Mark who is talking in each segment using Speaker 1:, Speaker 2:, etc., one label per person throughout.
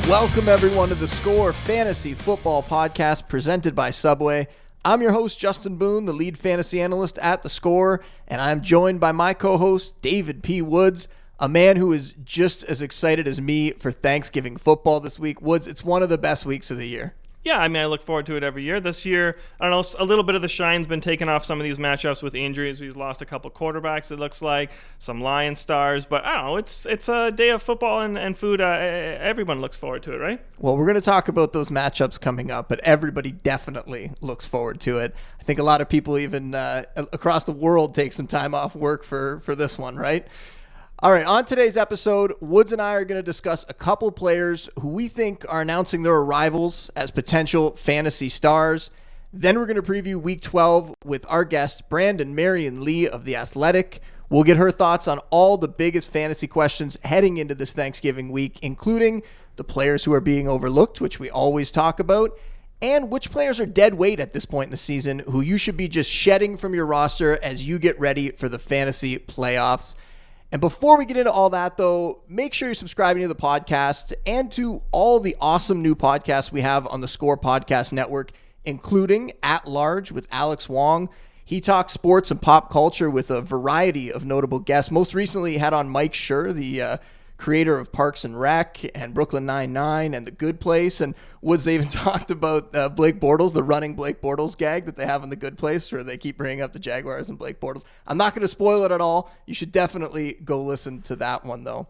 Speaker 1: Welcome everyone to theScore Fantasy Football Podcast presented by Subway. I'm your host, Justin Boone, the lead fantasy analyst at theScore, and I'm joined by my co-host, David P. Woods, a man who is just as excited as me for Thanksgiving football this week. Woods, it's one of the best weeks of the year.
Speaker 2: Yeah, I look forward to it every year. This year, I don't know, a little bit of the shine's been taken off some of these matchups with injuries. We've lost a couple quarterbacks, it looks like, some Lion stars. But I don't know, it's a day of football and food. Everyone looks forward to it, right?
Speaker 1: Well, we're going to talk about those matchups coming up, but everybody definitely looks forward to it. I think a lot of people even across the world take some time off work for this one, right? All right, on today's episode, Woods and I are going to discuss a couple players who we think are announcing their arrivals as potential fantasy stars. Then we're going to preview Week 12 with our guest, Marianne of The Athletic. We'll get her thoughts on all the biggest fantasy questions heading into this Thanksgiving week, including the players who are being overlooked, which we always talk about, and which players are dead weight at this point in the season who you should be just shedding from your roster as you get ready for the fantasy playoffs. And before we get into all that, though, make sure you're subscribing to the podcast and to all the awesome new podcasts we have on the Score Podcast Network, including At Large with Alex Wong. He talks sports and pop culture with a variety of notable guests. Most recently, he had on Mike Schur, the creator of Parks and Rec and Brooklyn Nine-Nine and The Good Place. And Woods, they even talked about Blake Bortles, the running Blake Bortles gag that they have in The Good Place, where they keep bringing up the Jaguars and Blake Bortles. I'm not going to spoil it at all. You should definitely go listen to that one, though.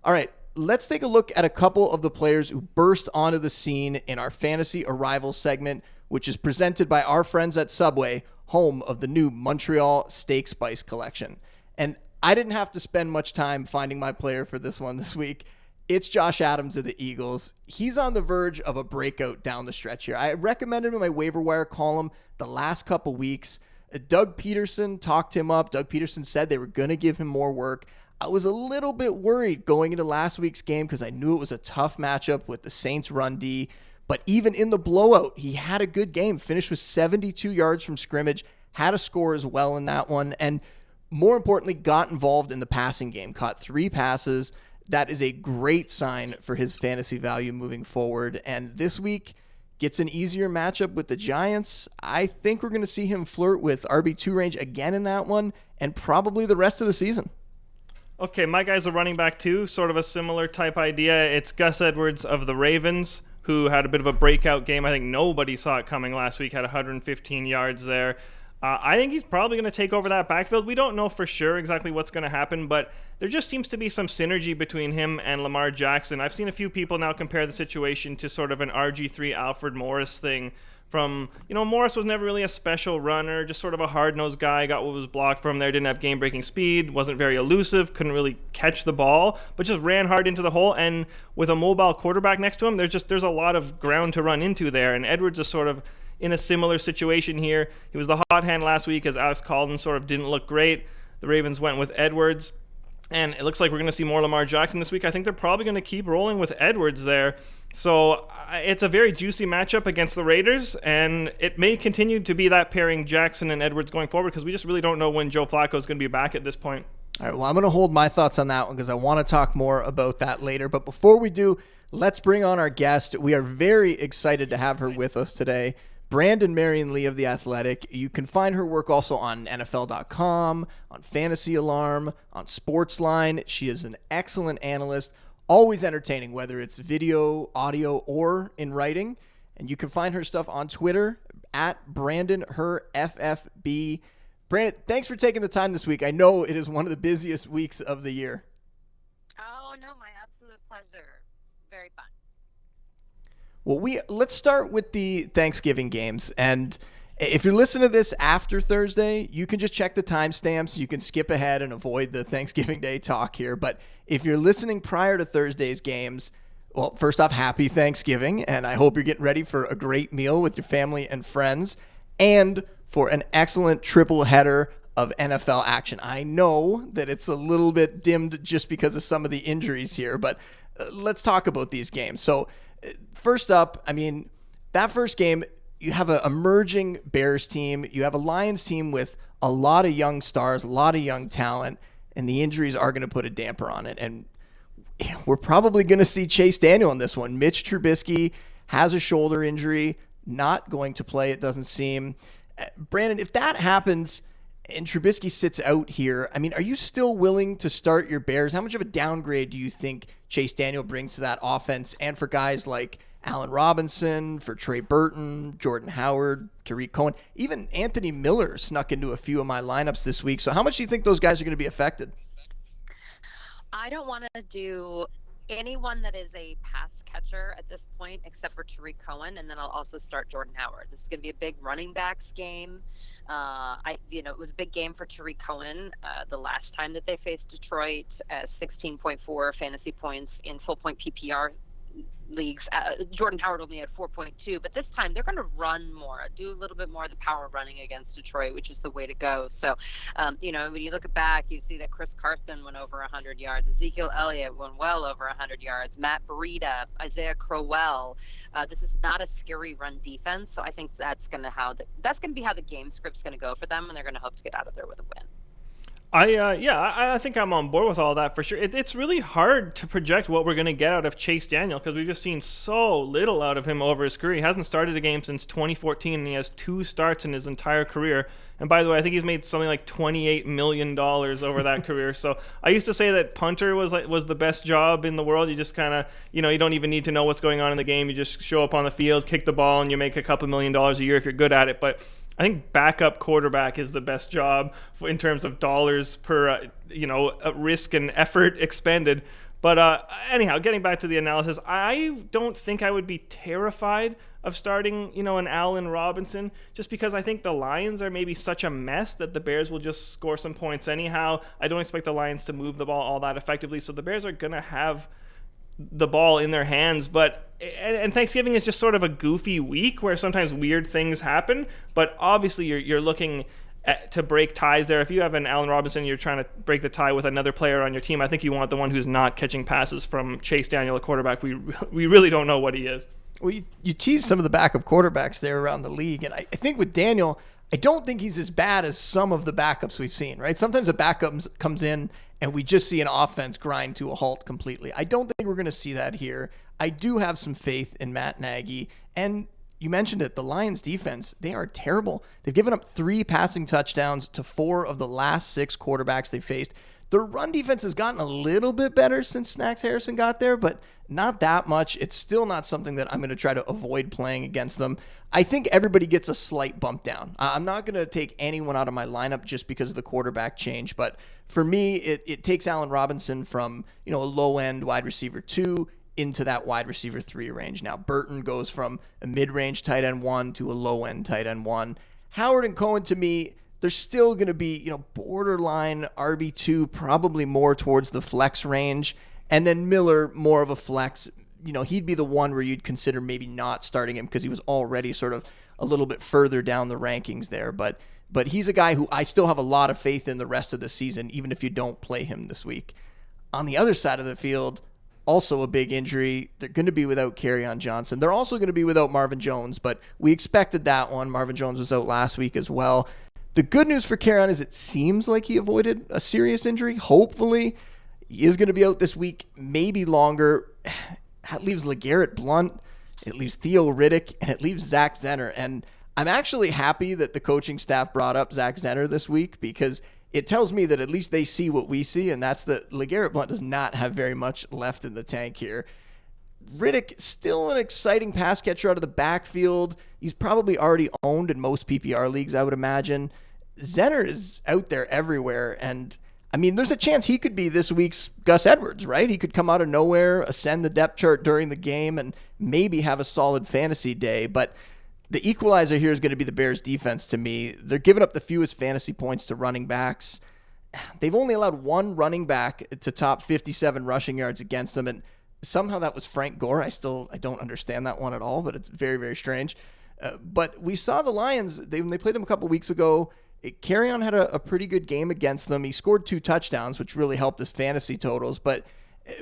Speaker 1: All right, let's take a look at a couple of the players who burst onto the scene in our Fantasy Arrival segment, which is presented by our friends at Subway, home of the new Montreal Steak Spice collection. And I didn't have to spend much time finding my player for this one this week. It's Josh Adams of the Eagles. He's on the verge of a breakout down the stretch here. I recommended him in my waiver wire column the last couple weeks. Doug Peterson talked him up. Doug Peterson said they were going to give him more work. I was a little bit worried going into last week's game because I knew it was a tough matchup with the Saints run D. But even in the blowout, he had a good game. Finished with 72 yards from scrimmage. Had a score as well in that one. And more importantly, got involved in the passing game, caught 3 passes. That is a great sign for his fantasy value moving forward. And this week gets an easier matchup with the Giants. I think we're going to see him flirt with RB2 range again in that one and probably the rest of the season.
Speaker 2: Okay, my guy's a running back too, sort of a similar type idea. It's Gus Edwards of the Ravens, who had a bit of a breakout game. I think nobody saw it coming last week, had 115 yards there. I think he's probably going to take over that backfield. We don't know for sure exactly what's going to happen, but there just seems to be some synergy between him and Lamar Jackson. I've seen a few people now compare the situation to sort of an RG3 Alfred Morris thing from, Morris was never really a special runner, just sort of a hard-nosed guy, got what was blocked from there, didn't have game-breaking speed, wasn't very elusive, couldn't really catch the ball, but just ran hard into the hole. And with a mobile quarterback next to him, there's a lot of ground to run into there. And Edwards is sort of in a similar situation here. He was the hot hand last week as Alex Collins sort of didn't look great. The Ravens went with Edwards, and it looks like we're going to see more Lamar Jackson this week. I think they're probably going to keep rolling with Edwards there. So it's a very juicy matchup against the Raiders, and it may continue to be that pairing Jackson and Edwards going forward because we just really don't know when Joe Flacco is going to be back at this point.
Speaker 1: All right, well, I'm going to hold my thoughts on that one because I want to talk more about that later. But before we do, let's bring on our guest. We are very excited to have her with us today. Marianne of The Athletic. You can find her work also on NFL.com, on Fantasy Alarm, on Sportsline. She is an excellent analyst, always entertaining, whether it's video, audio, or in writing. And you can find her stuff on Twitter at BrandonHerFFB. Brandon, thanks for taking the time this week. I know it is one of the busiest weeks of the year.
Speaker 3: Oh, no, my absolute pleasure. Very fun.
Speaker 1: Well, let's start with the Thanksgiving games. And if you're listening to this after Thursday, you can just check the timestamps. You can skip ahead and avoid the Thanksgiving Day talk here. But if you're listening prior to Thursday's games, well, first off, happy Thanksgiving. And I hope you're getting ready for a great meal with your family and friends and for an excellent triple header of NFL action. I know that it's a little bit dimmed just because of some of the injuries here, but let's talk about these games. So first up, that first game, you have an emerging Bears team. You have a Lions team with a lot of young stars, a lot of young talent, and the injuries are going to put a damper on it. And we're probably going to see Chase Daniel in this one. Mitch Trubisky has a shoulder injury, not going to play, it doesn't seem. Brandon, if that happens and Trubisky sits out here, I mean, are you still willing to start your Bears? How much of a downgrade do you think Chase Daniel brings to that offense, and for guys like Allen Robinson, for Trey Burton, Jordan Howard, Tariq Cohen, even Anthony Miller snuck into a few of my lineups this week. So how much do you think those guys are going to be affected?
Speaker 3: I don't want to do anyone that is a pass catcher at this point except for Tariq Cohen, and then I'll also start Jordan Howard. This is going to be a big running backs game. It was a big game for Tariq Cohen the last time that they faced Detroit, 16.4 fantasy points in full point PPR leagues. Jordan Howard only had 4.2, but this time they're going to run more, do a little bit more of the power running against Detroit, which is the way to go. So, when you look back, you see that Chris Carson went over 100 yards, Ezekiel Elliott went well over 100 yards, Matt Breida, Isaiah Crowell. This is not a scary run defense, so I think that's going to be how the game script's going to go for them, and they're going to hope to get out of there with a win.
Speaker 2: I think I'm on board with all that for sure. It's really hard to project what we're going to get out of Chase Daniel because we've just seen so little out of him over his career. He hasn't started a game since 2014, and he has 2 starts in his entire career. And by the way, I think he's made something like $28 million over that career. So I used to say that punter was the best job in the world. You just kind of, you don't even need to know what's going on in the game. You just show up on the field, kick the ball, and you make a couple $1 million a year if you're good at it. But I think backup quarterback is the best job in terms of dollars per, risk and effort expended. But anyhow, getting back to the analysis, I don't think I would be terrified of starting, an Allen Robinson, just because I think the Lions are maybe such a mess that the Bears will just score some points anyhow. I don't expect the Lions to move the ball all that effectively, so the Bears are going to have the ball in their hands. And Thanksgiving is just sort of a goofy week where sometimes weird things happen, but obviously you're looking to break ties there. If you have an Allen Robinson, you're trying to break the tie with another player on your team, I think you want the one who's not catching passes from Chase Daniel, a quarterback we really don't know what he is.
Speaker 1: Well, you tease some of the backup quarterbacks there around the league, and I think with Daniel, I don't think he's as bad as some of the backups we've seen, right? Sometimes a backup comes in and we just see an offense grind to a halt completely. I don't think we're going to see that here. I do have some faith in Matt Nagy. And you mentioned it, the Lions defense, they are terrible. They've given up 3 passing touchdowns to 4 of the last 6 quarterbacks they faced. Their run defense has gotten a little bit better since Snacks Harrison got there, but not that much. It's still not something that I'm going to try to avoid playing against them. I think everybody gets a slight bump down. I'm not going to take anyone out of my lineup just because of the quarterback change, but for me, it takes Allen Robinson from, a low-end wide receiver 2 into that wide receiver 3 range. Now, Burton goes from a mid-range tight end 1 to a low-end tight end 1. Howard and Cohen, to me, they're still going to be, borderline RB2, probably more towards the flex range. And then Miller, more of a flex. He'd be the one where you'd consider maybe not starting him because he was already sort of a little bit further down the rankings there. But he's a guy who I still have a lot of faith in the rest of the season, even if you don't play him this week. On the other side of the field, also a big injury. They're going to be without Kerryon Johnson. They're also going to be without Marvin Jones, but we expected that one. Marvin Jones was out last week as well. The good news for Kerryon is it seems like he avoided a serious injury. Hopefully, he is going to be out this week, maybe longer. That leaves LeGarrette Blount, it leaves Theo Riddick, and it leaves Zach Zenner. And I'm actually happy that the coaching staff brought up Zach Zenner this week because it tells me that at least they see what we see, and that's that LeGarrette Blount does not have very much left in the tank here. Riddick, still an exciting pass catcher out of the backfield. He's probably already owned in most PPR leagues, I would imagine. Zenner is out there everywhere, and there's a chance he could be this week's Gus Edwards, right? He could come out of nowhere, ascend the depth chart during the game, and maybe have a solid fantasy day. But the equalizer here is going to be the Bears' defense to me. They're giving up the fewest fantasy points to running backs. They've only allowed 1 running back to top 57 rushing yards against them, and somehow that was Frank Gore. I don't understand that one at all, but it's very, very strange. But we saw the Lions, when they played them a couple weeks ago, Kerryon had a pretty good game against them. He scored 2 touchdowns, which really helped his fantasy totals. But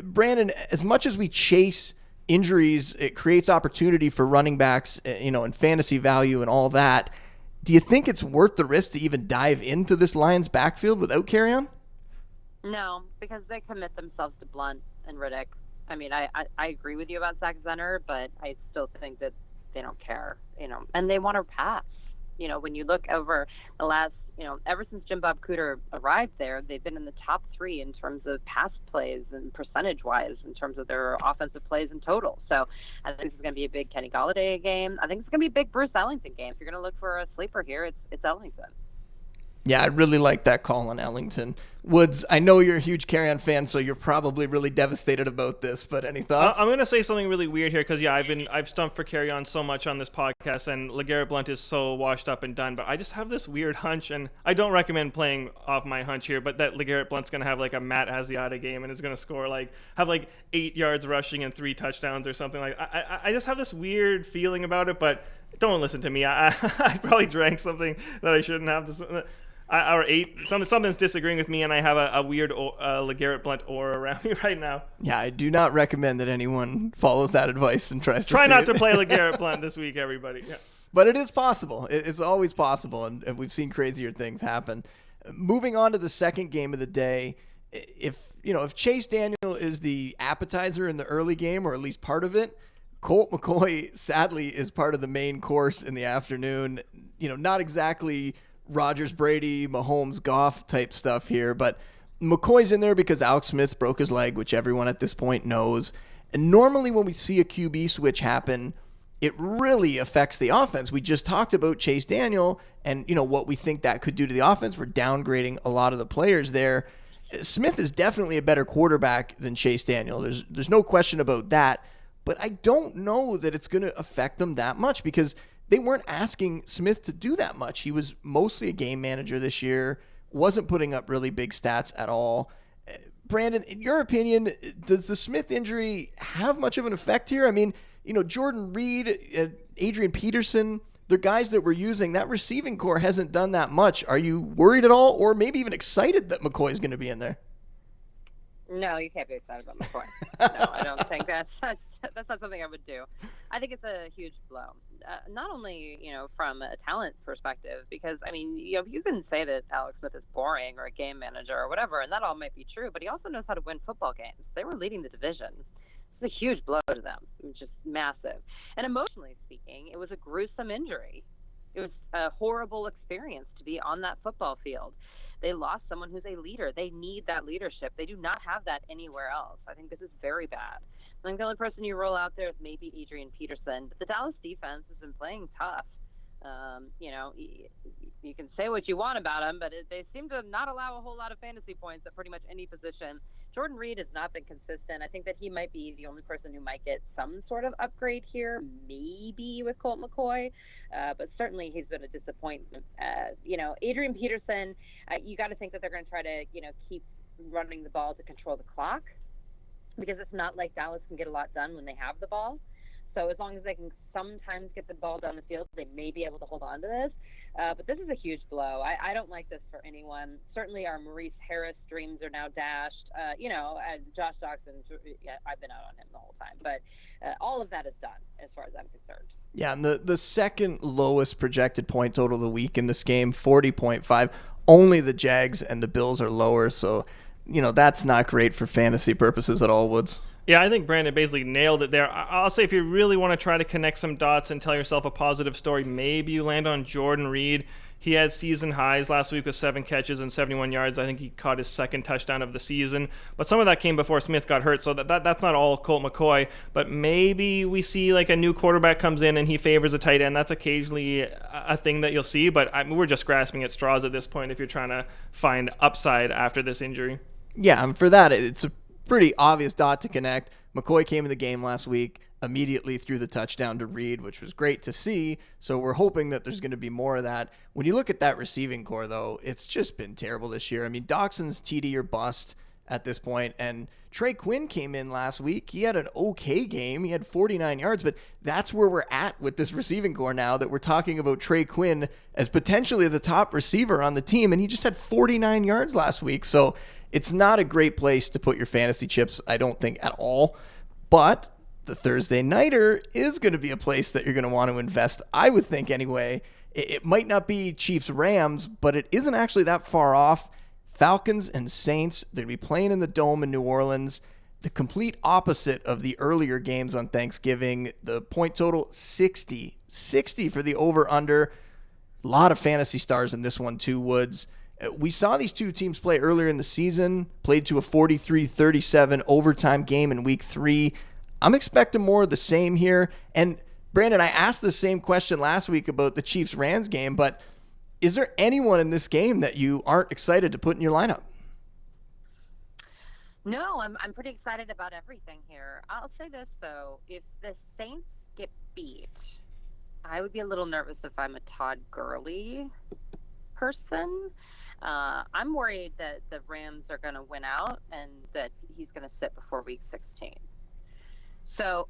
Speaker 1: Brandon, as much as we chase injuries, it creates opportunity for running backs, and fantasy value and all that. Do you think it's worth the risk to even dive into this Lions backfield without Kerryon?
Speaker 3: No, because they commit themselves to Blunt and Riddick. I mean, I agree with you about Zach Zenner, but I still think that they don't care, and they want to pass. When you look over the last, ever since Jim Bob Cooter arrived there, they've been in the top 3 in terms of pass plays and percentage-wise in terms of their offensive plays in total. So I think this is going to be a big Kenny Golladay game. I think it's going to be a big Bruce Ellington game. If you're going to look for a sleeper here, it's Ellington.
Speaker 1: Yeah, I really like that call on Ellington. Woods, I know you're a huge Kerryon fan, so you're probably really devastated about this, but any thoughts?
Speaker 2: I'm going to say something really weird here because, I've stumped for Kerryon so much on this podcast, and LeGarrette Blount is so washed up and done, but I just have this weird hunch, and I don't recommend playing off my hunch here, but that LeGarrette Blount's going to have like a Matt Asiata game and is going to score have 8 yards rushing and 3 touchdowns or something like that. I just have this weird feeling about it, but don't listen to me. I probably drank something that I shouldn't have. Or 8. Something's disagreeing with me, and I have a weird LeGarrette Blount aura around me right now.
Speaker 1: Yeah, I do not recommend that anyone follows that advice and tries to
Speaker 2: try not to play LeGarrette Blount this week, everybody. Yeah.
Speaker 1: But it is possible. It's always possible, and we've seen crazier things happen. Moving on to the second game of the day, if Chase Daniel is the appetizer in the early game, or at least part of it, Colt McCoy sadly is part of the main course in the afternoon. Not exactly Rodgers, Brady, Mahomes, Goff type stuff here, but McCoy's in there because Alex Smith broke his leg, which everyone at this point knows. And normally when we see a QB switch happen, it really affects the offense. We just talked about Chase Daniel and what we think that could do to the offense. We're downgrading a lot of the players there. Smith is definitely a better quarterback than Chase Daniel. There's no question about that, but I don't know that it's going to affect them that much because they weren't asking Smith to do that much. He was mostly a game manager this year, wasn't putting up really big stats at all. Brandon, in your opinion, does the Smith injury have much of an effect here? I mean, Jordan Reed, Adrian Peterson, they're guys that we're using. That receiving core hasn't done that much. Are you worried at all, or maybe even excited that McCoy's going to be in there?
Speaker 3: No, you can't be excited about McCoy. No, I don't think that's not something I would do. I think it's a huge blow. Not only, from a talent perspective, because, you can say that Alex Smith is boring or a game manager or whatever, and that all might be true, but he also knows how to win football games. They were leading the division. It's a huge blow to them. It was just massive. And emotionally speaking, it was a gruesome injury. It was a horrible experience to be on that football field. They lost someone who's a leader. They need that leadership. They do not have that anywhere else. I think this is very bad. I think the only person you roll out there is maybe Adrian Peterson. But the Dallas defense has been playing tough. You can say what you want about them, but they seem to not allow a whole lot of fantasy points at pretty much any position. Jordan Reed has not been consistent. I think that he might be the only person who might get some sort of upgrade here, maybe with Colt McCoy, but certainly he's been a disappointment. Adrian Peterson, you got to think that they're going to try to, keep running the ball to control the clock, because it's not like Dallas can get a lot done when they have the ball. So as long as they can sometimes get the ball down the field, they may be able to hold on to this. But this is a huge blow. I don't like this for anyone. Certainly our Maurice Harris dreams are now dashed. And Josh Doctson, I've been out on him the whole time. But all of that is done as far as I'm concerned.
Speaker 1: Yeah, and the second lowest projected point total of the week in this game, 40.5. Only the Jags and the Bills are lower. So, that's not great for fantasy purposes at all, Woods.
Speaker 2: Yeah, I think Brandon basically nailed it there. I'll say if you really want to try to connect some dots and tell yourself a positive story, maybe you land on Jordan Reed. He had season highs last week with 7 catches and 71 yards. I think he caught his second touchdown of the season. But some of that came before Smith got hurt, so that's not all Colt McCoy. But maybe we see like a new quarterback comes in and he favors a tight end. That's occasionally a thing that you'll see, but we're just grasping at straws at this point if you're trying to find upside after this injury.
Speaker 1: Yeah, and for that, it's a pretty obvious dot to connect. McCoy came in the game last week, immediately threw the touchdown to Reed, which was great to see. So we're hoping that there's going to be more of that. When you look at that receiving core, though, it's just been terrible this year. I mean, Doxson's TD or bust at this point, and Trey Quinn came in last week. He had an okay game. He had 49 yards, but that's where we're at with this receiving core now, that we're talking about Trey Quinn as potentially the top receiver on the team, and he just had 49 yards last week. So it's not a great place to put your fantasy chips, I don't think, at all. But the Thursday nighter is going to be a place that you're going to want to invest, I would think anyway. It might not be Chiefs-Rams, but it isn't actually that far off. Falcons and Saints, they're going to be playing in the Dome in New Orleans. The complete opposite of the earlier games on Thanksgiving. The point total, 60. 60 for the over-under. A lot of fantasy stars in this one too, Woods. We saw these two teams play earlier in the season, played to a 43-37 overtime game in week 3. I'm expecting more of the same here. And Brandon, I asked the same question last week about the Chiefs-Rams game, but is there anyone in this game that you aren't excited to put in your lineup?
Speaker 3: No, I'm pretty excited about everything here. I'll say this, though. If the Saints get beat, I would be a little nervous if I'm a Todd Gurley person. I'm worried that the Rams are going to win out and that he's going to sit before week 16. So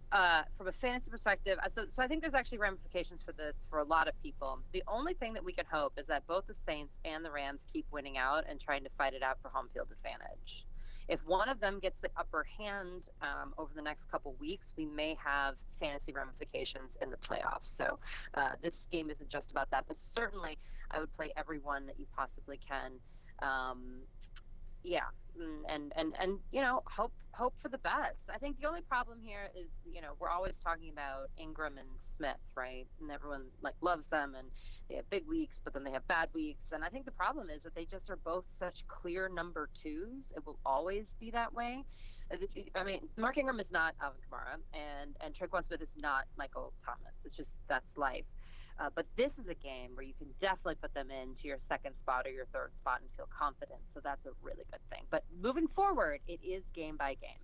Speaker 3: from a fantasy perspective, so I think there's actually ramifications for this for a lot of people. The only thing that we can hope is that both the Saints and the Rams keep winning out and trying to fight it out for home field advantage. If one of them gets the upper hand over the next couple weeks, we may have fantasy ramifications in the playoffs. So this game isn't just about that, but certainly I would play everyone that you possibly can. Yeah, and you know, hope for the best. I think the only problem here is, you know, we're always talking about Ingram and Smith, right? And everyone like loves them, and they have big weeks, but then they have bad weeks. And I think the problem is that they just are both such clear number 2s. It will always be that way. I mean, Mark Ingram is not Alvin Kamara, and Tre'Quan Smith is not Michael Thomas. It's just, that's life. But this is a game where you can definitely put them into your second spot or your third spot and feel confident. So that's a really good thing. But moving forward, it is game by game.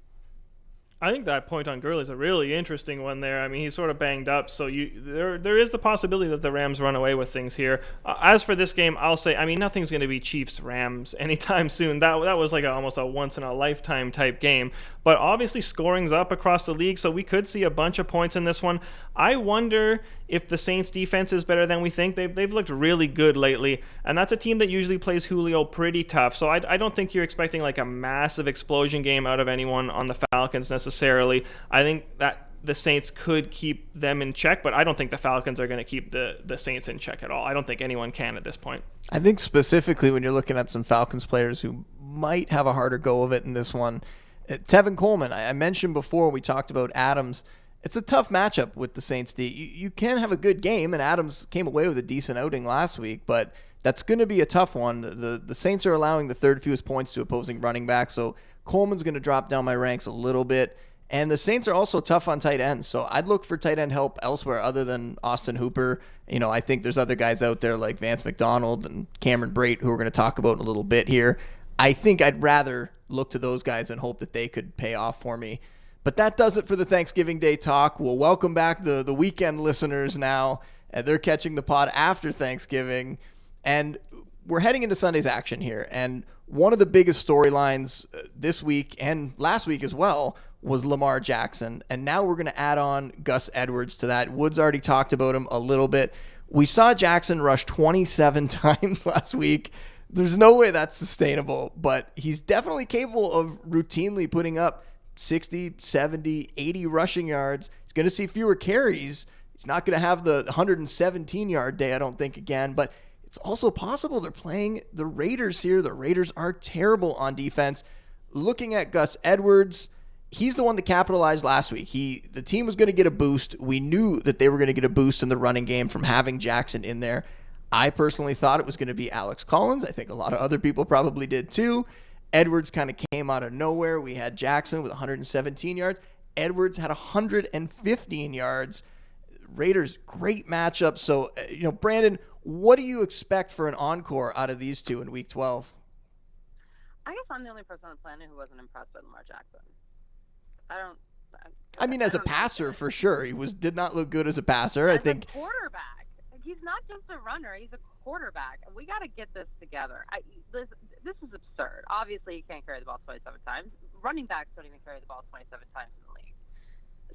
Speaker 2: I think that point on Gurley is a really interesting one there. I mean, he's sort of banged up, so there is the possibility that the Rams run away with things here. As for this game, I'll say, I mean, nothing's going to be Chiefs-Rams anytime soon. That was like almost a once-in-a-lifetime type game. But obviously scoring's up across the league, so we could see a bunch of points in this one. I wonder if the Saints defense is better than we think. They've looked really good lately, and that's a team that usually plays Julio pretty tough. So I don't think you're expecting like a massive explosion game out of anyone on the Falcons necessarily. I think that the Saints could keep them in check, but I don't think the Falcons are going to keep the Saints in check at all. I don't think anyone can at this point.
Speaker 1: I think specifically when you're looking at some Falcons players who might have a harder go of it in this one, Tevin Coleman, I mentioned before we talked about Adams. It's a tough matchup with the Saints D. You can have a good game, and Adams came away with a decent outing last week, but that's going to be a tough one. The Saints are allowing the third fewest points to opposing running backs, so Coleman's going to drop down my ranks a little bit. And the Saints are also tough on tight ends, so I'd look for tight end help elsewhere other than Austin Hooper. You know, I think there's other guys out there like Vance McDonald and Cameron Brate who we're going to talk about in a little bit here. I think I'd rather look to those guys and hope that they could pay off for me. But that does it for the Thanksgiving Day talk. We'll welcome back the weekend listeners now. They're catching the pod after Thanksgiving. And we're heading into Sunday's action here. And one of the biggest storylines this week and last week as well was Lamar Jackson. And now we're going to add on Gus Edwards to that. Woods already talked about him a little bit. We saw Jackson rush 27 times last week. There's no way that's sustainable, but he's definitely capable of routinely putting up 60, 70, 80 rushing yards. He's going to see fewer carries. He's not going to have the 117-yard day, I don't think, again, but it's also possible they're playing the Raiders here. The Raiders are terrible on defense. Looking at Gus Edwards, he's the one that capitalized last week. The team was going to get a boost. We knew that they were going to get a boost in the running game from having Jackson in there. I personally thought it was going to be Alex Collins. I think a lot of other people probably did too. Edwards kind of came out of nowhere. We had Jackson with 117 yards. Edwards had 115 yards. Raiders, great matchup. So, Brandon, what do you expect for an encore out of these two in Week 12?
Speaker 3: I guess I'm the only person on the planet who wasn't impressed by Lamar Jackson.
Speaker 1: As a passer, for sure. He did not look good as a passer.
Speaker 3: As a quarterback. He's not just a runner. He's a quarterback. We got to get this together. This is absurd. Obviously, you can't carry the ball 27 times. Running backs don't even carry the ball 27 times in the league.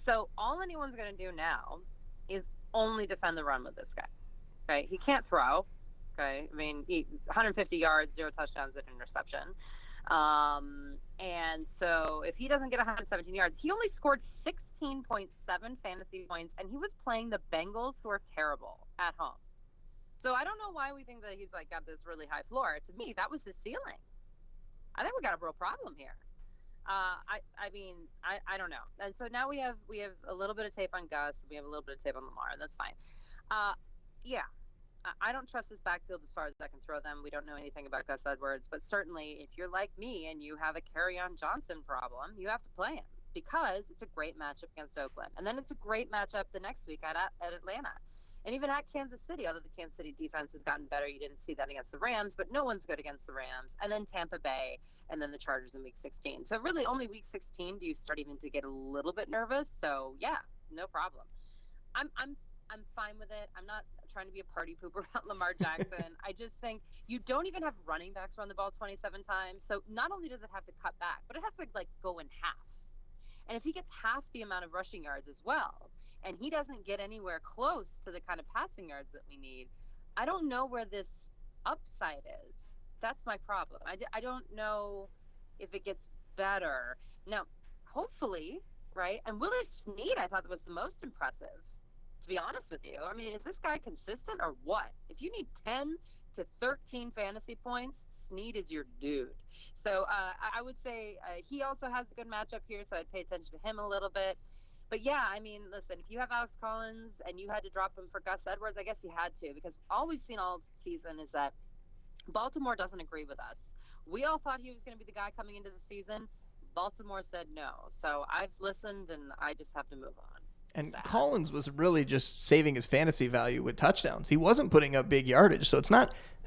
Speaker 3: So all anyone's going to do now is only defend the run with this guy. Okay, he can't throw. Okay, 150 yards, 0 touchdowns, and interception. And so if he doesn't get 117 yards, he only scored 16.7 fantasy points, and he was playing the Bengals, who are terrible, at home. So I don't know why we think that he's got this really high floor. To me, that was his ceiling. I think we got a real problem here. I mean, I don't know. And so now we have a little bit of tape on Gus. We have a little bit of tape on Lamar, and that's fine. Yeah, I don't trust this backfield as far as I can throw them. We don't know anything about Gus Edwards, but certainly if you're like me and you have a Kerryon Johnson problem, you have to play him because it's a great matchup against Oakland. And then it's a great matchup the next week at Atlanta. And even at Kansas City, although the Kansas City defense has gotten better, you didn't see that against the Rams, but no one's good against the Rams. And then Tampa Bay, and then the Chargers in Week 16. So really only Week 16 do you start even to get a little bit nervous. So yeah, no problem. I'm fine with it. I'm not trying to be a party pooper about Lamar Jackson. I just think you don't even have running backs run the ball 27 times. So not only does it have to cut back, but it has to like go in half. And if he gets half the amount of rushing yards as well, and he doesn't get anywhere close to the kind of passing yards that we need, I don't know where this upside is. That's my problem. I don't know if it gets better. Now, hopefully, right? And Willie Snead, I thought was the most impressive, to be honest with you. I mean, is this guy consistent or what? If you need 10 to 13 fantasy points, Snead is your dude. So I would say he also has a good matchup here, so I'd pay attention to him a little bit. But yeah, I mean, listen, if you have Alex Collins and you had to drop him for Gus Edwards, I guess you had to, because all we've seen all season is that Baltimore doesn't agree with us. We all thought he was going to be the guy coming into the season. Baltimore said no. So I've listened, and I just have to move on.
Speaker 1: And Collins was really just saving his fantasy value with touchdowns. He wasn't putting up big yardage. So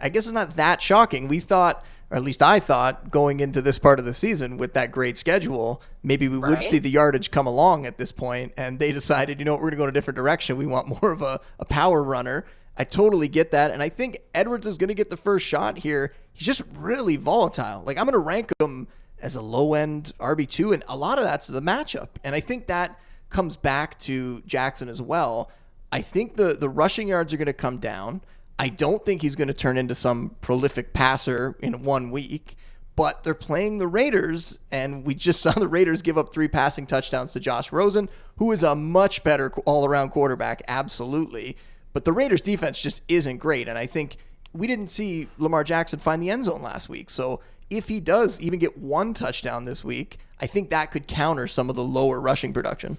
Speaker 1: I guess it's not that shocking. We thought, or at least I thought, going into this part of the season with that great schedule, maybe we would see the yardage come along at this point. And they decided, we're going to go in a different direction. We want more of a power runner. I totally get that. And I think Edwards is going to get the first shot here. He's just really volatile. Like, I'm going to rank him as a low-end RB2, and a lot of that's the matchup. And I think that comes back to Jackson as well. I think the rushing yards are going to come down. I don't think he's going to turn into some prolific passer in 1 week, but they're playing the Raiders, and we just saw the Raiders give up 3 passing touchdowns to Josh Rosen, who is a much better all-around quarterback, absolutely. But the Raiders defense just isn't great, and I think we didn't see Lamar Jackson find the end zone last week. So if he does even get 1 touchdown this week, I think that could counter some of the lower rushing production.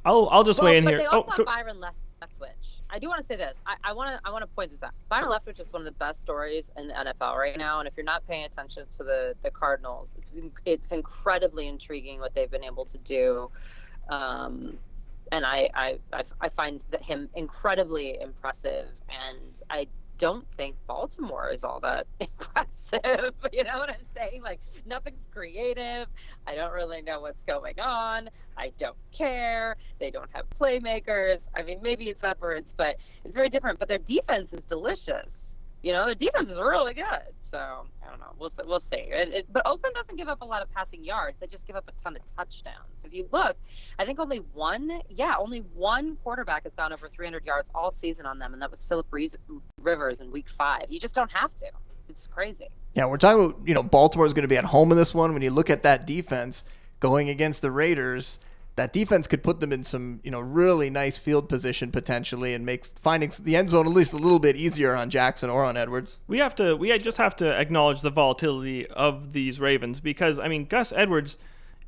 Speaker 2: I'll just weigh in here.
Speaker 3: They also have Byron Leftwich. I do want to say this. I want to point this out. Byron Leftwich is one of the best stories in the NFL right now, and if you're not paying attention to the Cardinals, it's incredibly intriguing what they've been able to do. And I find him incredibly impressive, and I don't think Baltimore is all that impressive. You know what I'm saying? Like, nothing's creative. I don't really know what's going on. I don't care. They don't have playmakers. I mean, maybe it's Edwards, but it's very different. But their defense is delicious. Their defense is really good. So, I don't know. We'll see. But Oakland doesn't give up a lot of passing yards. They just give up a ton of touchdowns. If you look, I think only one quarterback has gone over 300 yards all season on them, and that was Phillip Rivers in Week 5. You just don't have to. It's crazy. Yeah,
Speaker 1: we're talking about, Baltimore's going to be at home in this one. When you look at that defense going against the Raiders, that defense could put them in some, really nice field position potentially, and makes finding the end zone at least a little bit easier on Jackson or on Edwards.
Speaker 2: We just have to acknowledge the volatility of these Ravens, because Gus Edwards,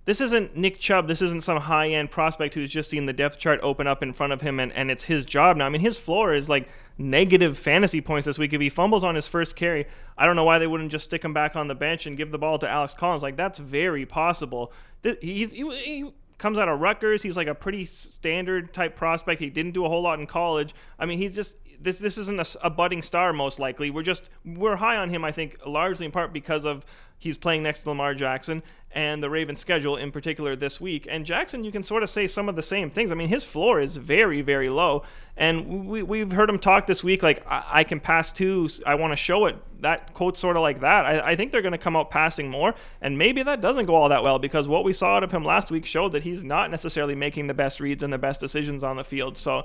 Speaker 2: this isn't Nick Chubb, this isn't some high-end prospect who's just seen the depth chart open up in front of him and it's his job now. His floor is like negative fantasy points this week. If he fumbles on his first carry, I don't know why they wouldn't just stick him back on the bench and give the ball to Alex Collins. Like, that's very possible. He comes out of Rutgers. He's like a pretty standard type prospect. He didn't do a whole lot in college. He's just this isn't a budding star most likely. We're high on him, I think, largely in part because of he's playing next to Lamar Jackson and the Ravens' schedule in particular this week. And Jackson, you can sort of say some of the same things. His floor is very, very low. And we've heard him talk this week like, I can pass too. I want to show it. That quote sort of like that. I think they're going to come out passing more. And maybe that doesn't go all that well, because what we saw out of him last week showed that he's not necessarily making the best reads and the best decisions on the field. So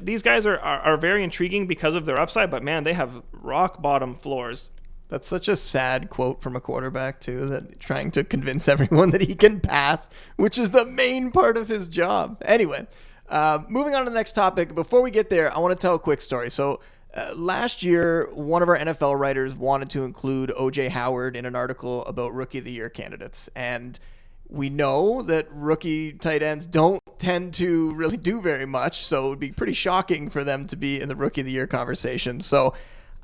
Speaker 2: these guys are very intriguing because of their upside. But, man, they have rock bottom floors.
Speaker 1: That's such a sad quote from a quarterback, too, that trying to convince everyone that he can pass, which is the main part of his job. Anyway, moving on to the next topic. Before we get there, I want to tell a quick story. So Last year, one of our NFL writers wanted to include O.J. Howard in an article about Rookie of the Year candidates. And we know that rookie tight ends don't tend to really do very much, so it would be pretty shocking for them to be in the Rookie of the Year conversation. So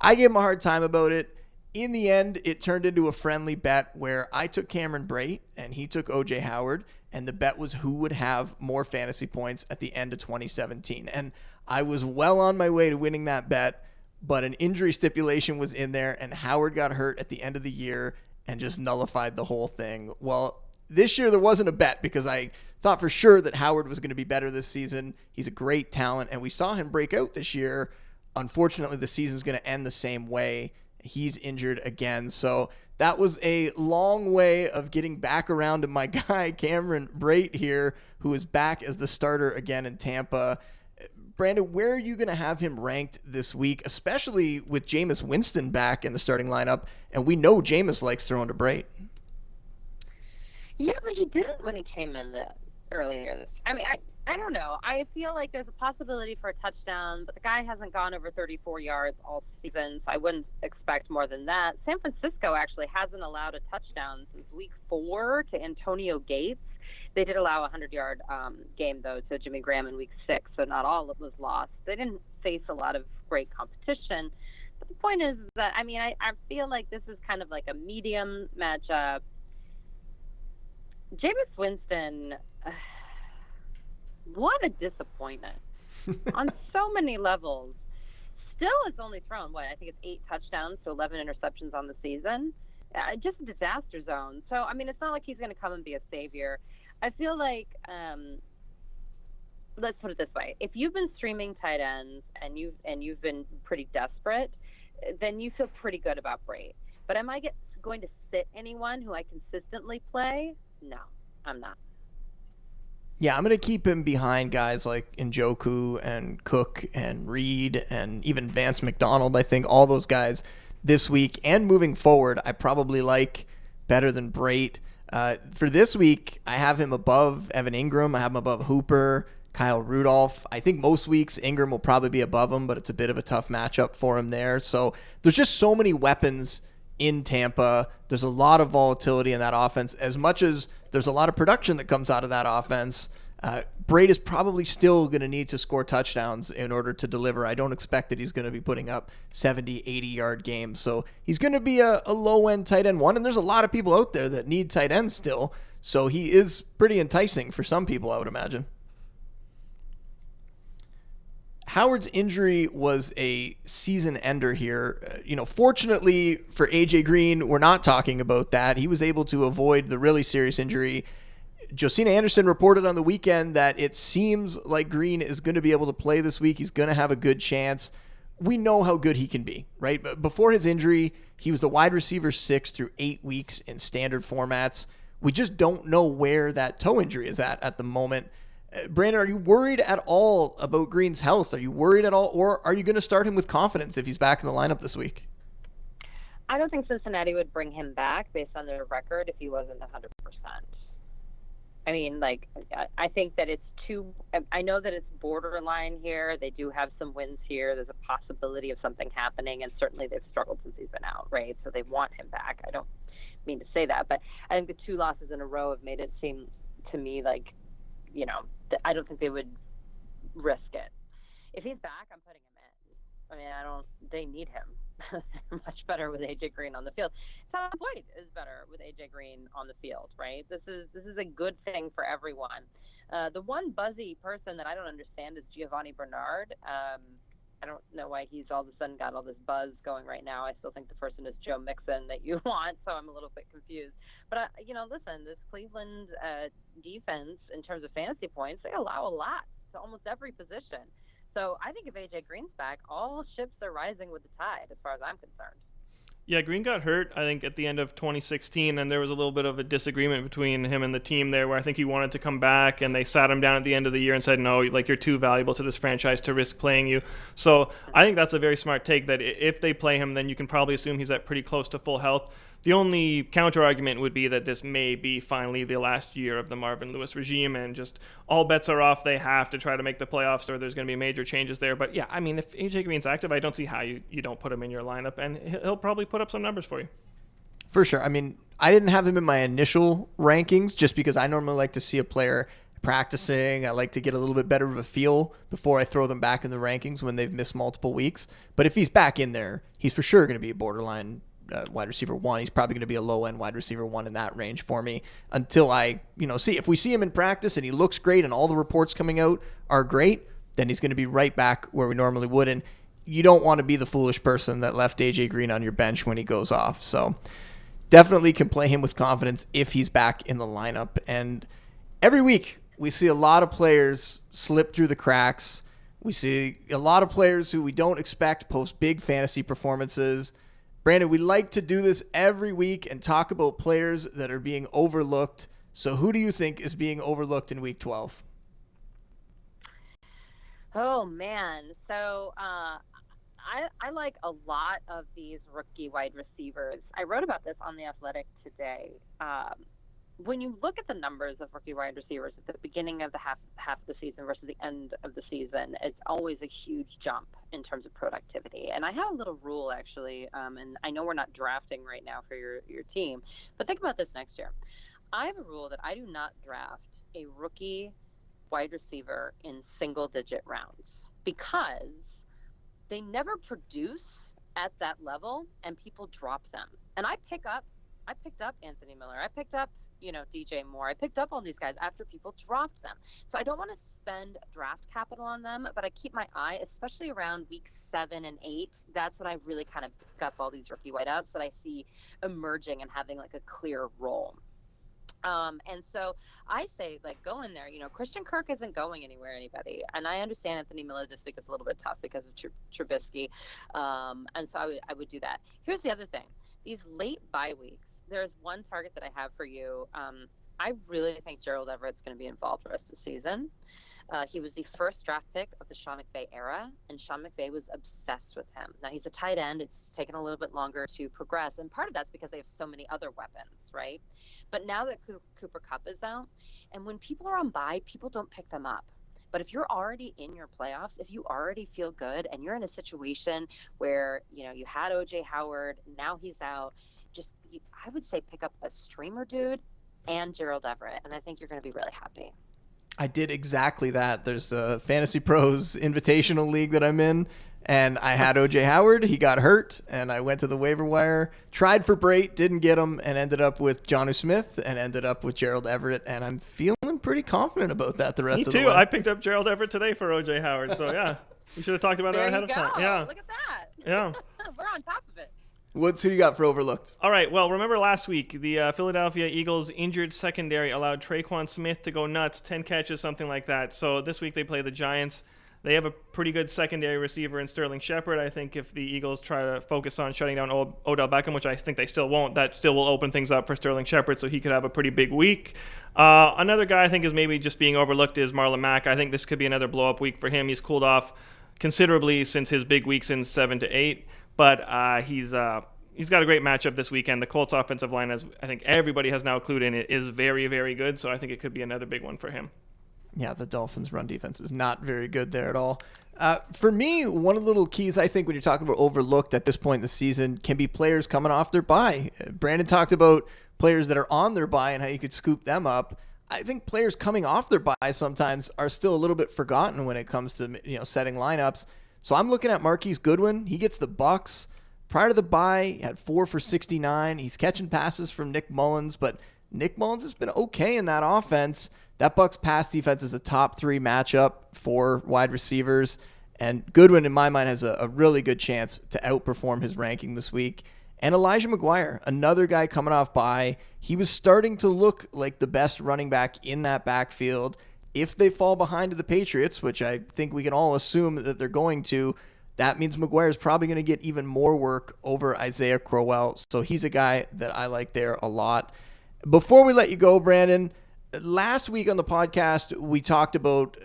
Speaker 1: I gave him a hard time about it. In the end, it turned into a friendly bet where I took Cameron Brate and he took O.J. Howard, and the bet was who would have more fantasy points at the end of 2017. And I was well on my way to winning that bet, but an injury stipulation was in there, and Howard got hurt at the end of the year and just nullified the whole thing. Well, this year there wasn't a bet because I thought for sure that Howard was going to be better this season. He's a great talent, and we saw him break out this year. Unfortunately, the season's going to end the same way. He's injured again, so that was a long way of getting back around to my guy, Cameron Brate here, who is back as the starter again in Tampa. Brandon, where are you going to have him ranked this week, especially with Jameis Winston back in the starting lineup? And we know Jameis likes throwing to Brate.
Speaker 3: Yeah, but he didn't when he came in earlier this. I mean, I don't know. I feel like there's a possibility for a touchdown, but the guy hasn't gone over 34 yards all season, so I wouldn't expect more than that. San Francisco actually hasn't allowed a touchdown since week 4 to Antonio Gates. They did allow a 100-yard game, though, to Jimmy Graham in week 6, so not all of it was lost. They didn't face a lot of great competition. But the point is that, I mean, I feel like this is kind of like a medium matchup. Jameis Winston, what a disappointment on so many levels. Still has only thrown, I think it's 8 touchdowns, so 11 interceptions on the season. Just a disaster zone. So, I mean, it's not like he's going to come and be a savior. I feel like, let's put it this way. If you've been streaming tight ends and you've been pretty desperate, then you feel pretty good about Brate. But am I going to sit anyone who I consistently play? No, I'm not.
Speaker 1: Yeah, I'm going to keep him behind guys like Njoku and Cook and Reed and even Vance McDonald. I think all those guys this week and moving forward, I probably like better than Brate. For this week, I have him above Evan Ingram. I have him above Hooper, Kyle Rudolph. I think most weeks Ingram will probably be above him, but it's a bit of a tough matchup for him there. So there's just so many weapons in Tampa. There's a lot of volatility in that offense. As much as there's a lot of production that comes out of that offense, Brate is probably still going to need to score touchdowns in order to deliver. I don't expect that he's going to be putting up 70, 80-yard games. So he's going to be a low-end tight end one, and there's a lot of people out there that need tight ends still. So he is pretty enticing for some people, I would imagine. Howard's injury was a season ender here. Fortunately for AJ Green, we're not talking about that. He was able to avoid the really serious injury. Josina Anderson reported on the weekend that it seems like Green is going to be able to play this week. He's going to have a good chance. We know how good he can be, right? But before his injury, he was the wide receiver 6 through 8 weeks in standard formats. We just don't know where that toe injury is at the moment. Brandon, are you worried at all about Green's health? Are you worried at all? Or are you going to start him with confidence if he's back in the lineup this week?
Speaker 3: I don't think Cincinnati would bring him back based on their record if he wasn't 100%. I mean, I think that it's I know that it's borderline here. They do have some wins here. There's a possibility of something happening, and certainly they've struggled since he's been out, right? So they want him back. I don't mean to say that, but I think the 2 losses in a row have made it seem to me like, I don't think they would risk it. If he's back, I'm putting him in. I mean, they need him. They're much better with AJ Green on the field. Tom Boyd is better with AJ Green on the field, right? This is a good thing for everyone. The one buzzy person that I don't understand is Giovanni Bernard. I don't know why he's all of a sudden got all this buzz going right now. I still think the person is Joe Mixon that you want, so I'm a little bit confused. But, listen, this Cleveland defense, in terms of fantasy points, they allow a lot to almost every position. So I think if AJ Green's back, all ships are rising with the tide as far as I'm concerned.
Speaker 2: Yeah, Green got hurt, I think, at the end of 2016, and there was a little bit of a disagreement between him and the team there where I think he wanted to come back, and they sat him down at the end of the year and said, no, you're too valuable to this franchise to risk playing you. So I think that's a very smart take that if they play him, then you can probably assume he's at pretty close to full health. The only counter argument would be that this may be finally the last year of the Marvin Lewis regime, and just all bets are off. They have to try to make the playoffs, or there's going to be major changes there. But yeah, I mean, if AJ Green's active, I don't see how you don't put him in your lineup, and he'll probably put up some numbers for you.
Speaker 1: For sure. I mean, I didn't have him in my initial rankings just because I normally like to see a player practicing. I like to get a little bit better of a feel before I throw them back in the rankings when they've missed multiple weeks. But if he's back in there, he's for sure going to be a borderline wide receiver 1. He's probably going to be a low-end wide receiver 1 in that range for me until I, see. If we see him in practice and he looks great and all the reports coming out are great, then he's going to be right back where we normally would. And you don't want to be the foolish person that left AJ Green on your bench when he goes off. So definitely can play him with confidence if he's back in the lineup. And every week we see a lot of players slip through the cracks. We see a lot of players who we don't expect post big fantasy performances. Brandon, we like to do this every week and talk about players that are being overlooked. So who do you think is being overlooked in week 12?
Speaker 4: Oh, man. So I like a lot of these rookie wide receivers. I wrote about this on The Athletic today. When you look at the numbers of rookie wide receivers at the beginning of the half of the season versus the end of the season, it's always a huge jump in terms of productivity. And I have a little rule, actually, and I know we're not drafting right now for your team, but think about this next year. I have a rule that I do not draft a rookie wide receiver in single-digit rounds because they never produce at that level, and people drop them. And I picked up Anthony Miller. I picked up DJ Moore. I picked up all these guys after people dropped them. So I don't want to spend draft capital on them, but I keep my eye, especially around week 7 and 8. That's when I really kind of pick up all these rookie wideouts that I see emerging and having like a clear role. And so I say, go in there. Christian Kirk isn't going anywhere, anybody. And I understand Anthony Miller this week is a little bit tough because of Trubisky. And so I would do that. Here's the other thing. These late bye weeks, there's one target that I have for you. I really think Gerald Everett's going to be involved the rest of the season. He was the first draft pick of the Sean McVay era, and Sean McVay was obsessed with him. Now, he's a tight end. It's taken a little bit longer to progress, and part of that's because they have so many other weapons, right? But now that Cooper Kupp is out, and when people are on bye, people don't pick them up. But if you're already in your playoffs, if you already feel good, and you're in a situation where, you had O.J. Howard, now he's out, I would say pick up a streamer dude and Gerald Everett, and I think you're going to be really happy.
Speaker 1: I did exactly that. There's a Fantasy Pros Invitational League that I'm in, and I had O.J. Howard. He got hurt, and I went to the waiver wire, tried for Brate, didn't get him, and ended up with Jonnu Smith and ended up with Gerald Everett, and I'm feeling pretty confident about that the rest of the way.
Speaker 2: Me too. I picked up Gerald Everett today for O.J. Howard, so yeah. We should have talked about it ahead of time. Yeah.
Speaker 4: Look at that.
Speaker 2: Yeah.
Speaker 4: We're on top of it.
Speaker 1: Who do you got for overlooked?
Speaker 2: All right. Well, remember last week, the Philadelphia Eagles injured secondary allowed Traquan Smith to go nuts, 10 catches, something like that. So this week they play the Giants. They have a pretty good secondary receiver in Sterling Shepard. I think if the Eagles try to focus on shutting down Odell Beckham, which I think they still won't, that still will open things up for Sterling Shepard, so he could have a pretty big week. Another guy I think is maybe just being overlooked is Marlon Mack. I think this could be another blow-up week for him. He's cooled off considerably since his big weeks in 7 to 8, but he's got a great matchup this weekend. The Colts offensive line, as I think everybody has now clued in, it is very, very good. So I think it could be another big one for him.
Speaker 1: Yeah, the Dolphins' run defense is not very good there at all. For me, one of the little keys I think when you're talking about overlooked at this point in the season can be players coming off their bye. Brandon talked about players that are on their bye and how you could scoop them up. I think players coming off their bye sometimes are still a little bit forgotten when it comes to setting lineups. So I'm looking at Marquise Goodwin. He gets the Bucs. Prior to the bye, he had 4 for 69. He's catching passes from Nick Mullins, but Nick Mullins has been okay in that offense. That Bucs pass defense is a top 3 matchup for wide receivers, and Goodwin, in my mind, has a really good chance to outperform his ranking this week. And Elijah McGuire, another guy coming off bye. He was starting to look like the best running back in that backfield. If they fall behind to the Patriots, which I think we can all assume that they're going to, that means McGuire is probably going to get even more work over Isaiah Crowell. So he's a guy that I like there a lot. Before we let you go, Brandon, last week on the podcast, we talked about,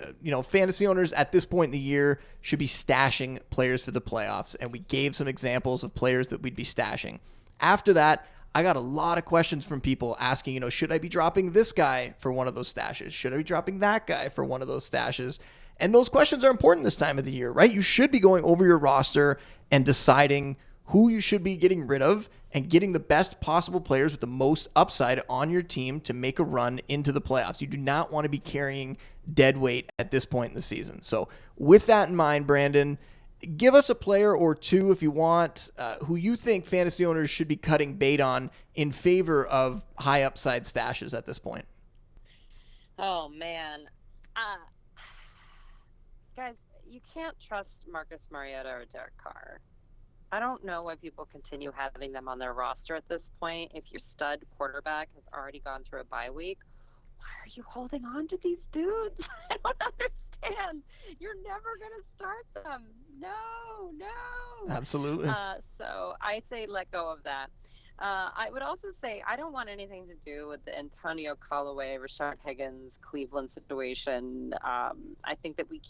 Speaker 1: fantasy owners at this point in the year should be stashing players for the playoffs. And we gave some examples of players that we'd be stashing. After that, I got a lot of questions from people asking, should I be dropping this guy for one of those stashes? Should I be dropping that guy for one of those stashes? And those questions are important this time of the year, right? You should be going over your roster and deciding who you should be getting rid of and getting the best possible players with the most upside on your team to make a run into the playoffs. You do not want to be carrying dead weight at this point in the season. So with that in mind, Brandon, give us a player or two if you want who you think fantasy owners should be cutting bait on in favor of high upside stashes at this point.
Speaker 3: Oh, man. Guys, you can't trust Marcus Mariota or Derek Carr. I don't know why people continue having them on their roster at this point. If your stud quarterback has already gone through a bye week, why are you holding on to these dudes? I don't understand. You're never going to start them. No.
Speaker 1: Absolutely.
Speaker 3: So I say let go of that. I would also say I don't want anything to do with the Antonio Callaway, Rashard Higgins, Cleveland situation. I think that we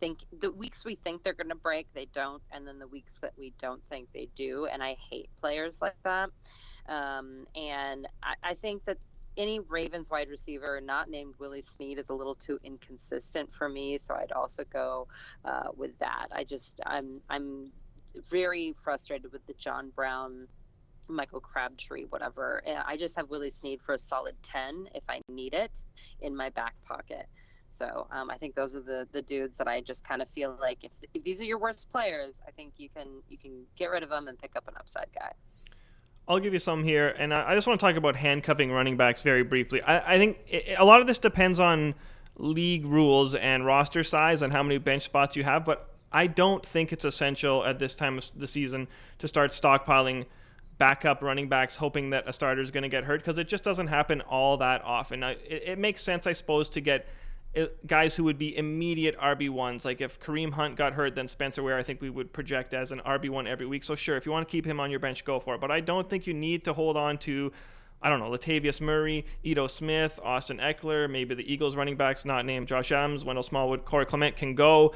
Speaker 3: think the weeks we think they're going to break, they don't, and then the weeks that we don't think they do, and I hate players like that. And I think that any Ravens wide receiver not named Willie Snead is a little too inconsistent for me, so I'd also go with that. I'm very frustrated with the John Brown, Michael Crabtree, whatever. I just have Willie Snead for a solid 10 if I need it in my back pocket. So I think those are the dudes that I just kind of feel like if these are your worst players, I think you can get rid of them and pick up an upside guy.
Speaker 2: I'll give you some here, and I just want to talk about handcuffing running backs very briefly. I think a lot of this depends on league rules and roster size and how many bench spots you have, but I don't think it's essential at this time of the season to start stockpiling backup running backs hoping that a starter is going to get hurt, because it just doesn't happen all that often. It makes sense, I suppose, to get guys who would be immediate RB1s. Like if Kareem Hunt got hurt, then Spencer Ware I think we would project as an RB1 every week. So sure, if you want to keep him on your bench, go for it. But I don't think you need to hold on to, Latavius Murray, Ito Smith, Austin Eckler, maybe the Eagles running backs not named Josh Adams, Wendell Smallwood, Corey Clement can go.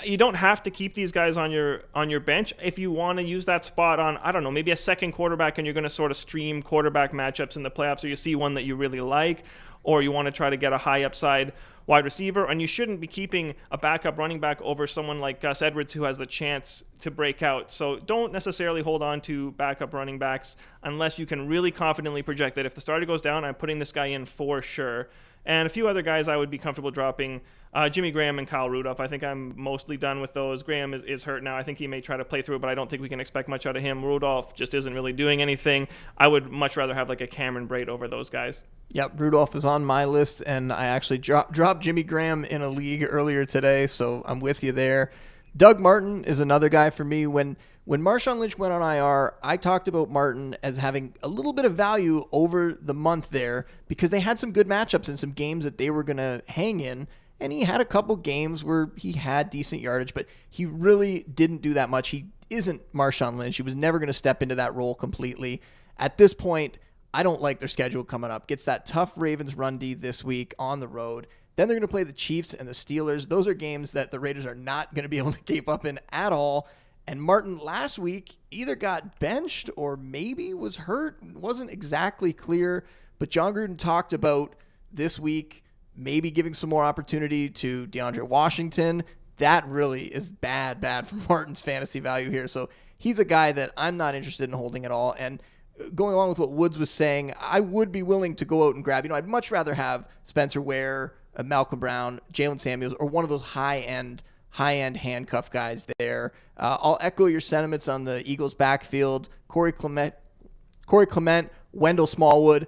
Speaker 2: You don't have to keep these guys on your bench. If you want to use that spot on, maybe a second quarterback and you're going to sort of stream quarterback matchups in the playoffs, or you see one that you really like, or you want to try to get a high upside wide receiver, and you shouldn't be keeping a backup running back over someone like Gus Edwards who has the chance to break out. So don't necessarily hold on to backup running backs unless you can really confidently project that if the starter goes down, I'm putting this guy in for sure. And a few other guys I would be comfortable dropping, Jimmy Graham and Kyle Rudolph. I think I'm mostly done with those. Graham is hurt now. I think he may try to play through it, but I don't think we can expect much out of him. Rudolph just isn't really doing anything. I would much rather have like a Cameron Brate over those guys.
Speaker 1: Yep, Rudolph is on my list, and I actually dropped Jimmy Graham in a league earlier today, so I'm with you there. Doug Martin is another guy for me. When Marshawn Lynch went on IR, I talked about Martin as having a little bit of value over the month there because they had some good matchups in some games that they were going to hang in, and he had a couple games where he had decent yardage, but he really didn't do that much. He isn't Marshawn Lynch. He was never going to step into that role completely. At this point, I don't like their schedule coming up. Gets that tough Ravens run D this week on the road. Then they're going to play the Chiefs and the Steelers. Those are games that the Raiders are not going to be able to keep up in at all. And Martin last week either got benched or maybe was hurt. It wasn't exactly clear. But John Gruden talked about this week maybe giving some more opportunity to DeAndre Washington. That really is bad for Martin's fantasy value here. So he's a guy that I'm not interested in holding at all. And going along with what Woods was saying, I would be willing to go out and grab, I'd much rather have Spencer Ware, Malcolm Brown, Jalen Samuels, or one of those high-end handcuff guys there. I'll echo your sentiments on the Eagles backfield. Corey Clement, Wendell Smallwood,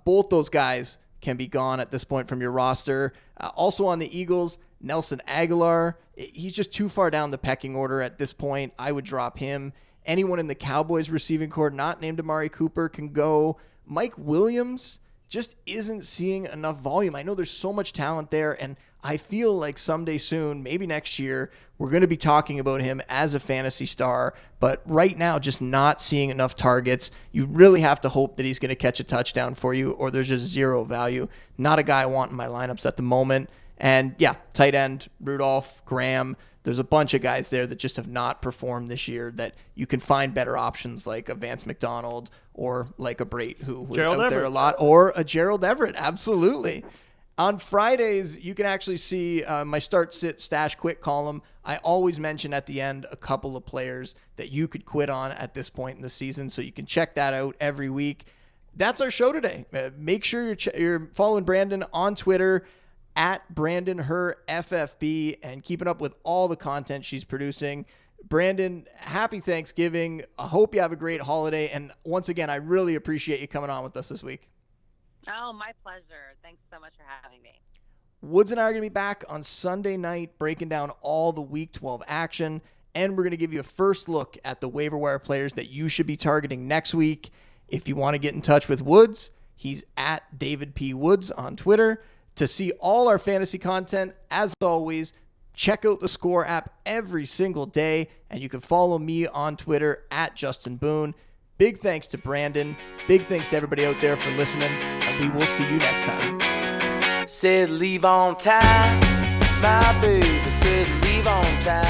Speaker 1: both those guys can be gone at this point from your roster. Also on the Eagles, Nelson Aguilar, he's just too far down the pecking order at this point. I would drop him. Anyone in the Cowboys receiving corps not named Amari Cooper can go. Mike Williams just isn't seeing enough volume. I know there's so much talent there, and I feel like someday soon, maybe next year, we're going to be talking about him as a fantasy star, but right now just not seeing enough targets. You really have to hope that he's going to catch a touchdown for you, or there's just zero value. Not a guy I want in my lineups at the moment. And yeah, tight end, Rudolph, Graham, There's a bunch of guys there that just have not performed this year that you can find better options like a Vance McDonald or like a Brate who was
Speaker 2: Gerald
Speaker 1: out there a lot, or a Gerald Everett. Absolutely. On Fridays, you can actually see my start, sit, stash, quit column. I always mention at the end a couple of players that you could quit on at this point in the season, so you can check that out every week. That's our show today. Make sure you're following Brandon on Twitter at BrandonHerFFB and keeping up with all the content she's producing. Brandon, happy Thanksgiving. I hope you have a great holiday. And once again, I really appreciate you coming on with us this week.
Speaker 4: Oh, my pleasure. Thanks so much for having me.
Speaker 1: Woods and I are going to be back on Sunday night breaking down all the Week 12 action, and we're going to give you a first look at the waiver wire players that you should be targeting next week. If you want to get in touch with Woods, he's at David P. Woods on Twitter. To see all our fantasy content, as always, check out theScore app every single day, and you can follow me on Twitter at Justin Boone. Big thanks to Brandon. Big thanks to everybody out there for listening, and we will see you next time.
Speaker 5: Said leave on time, my baby said leave on time.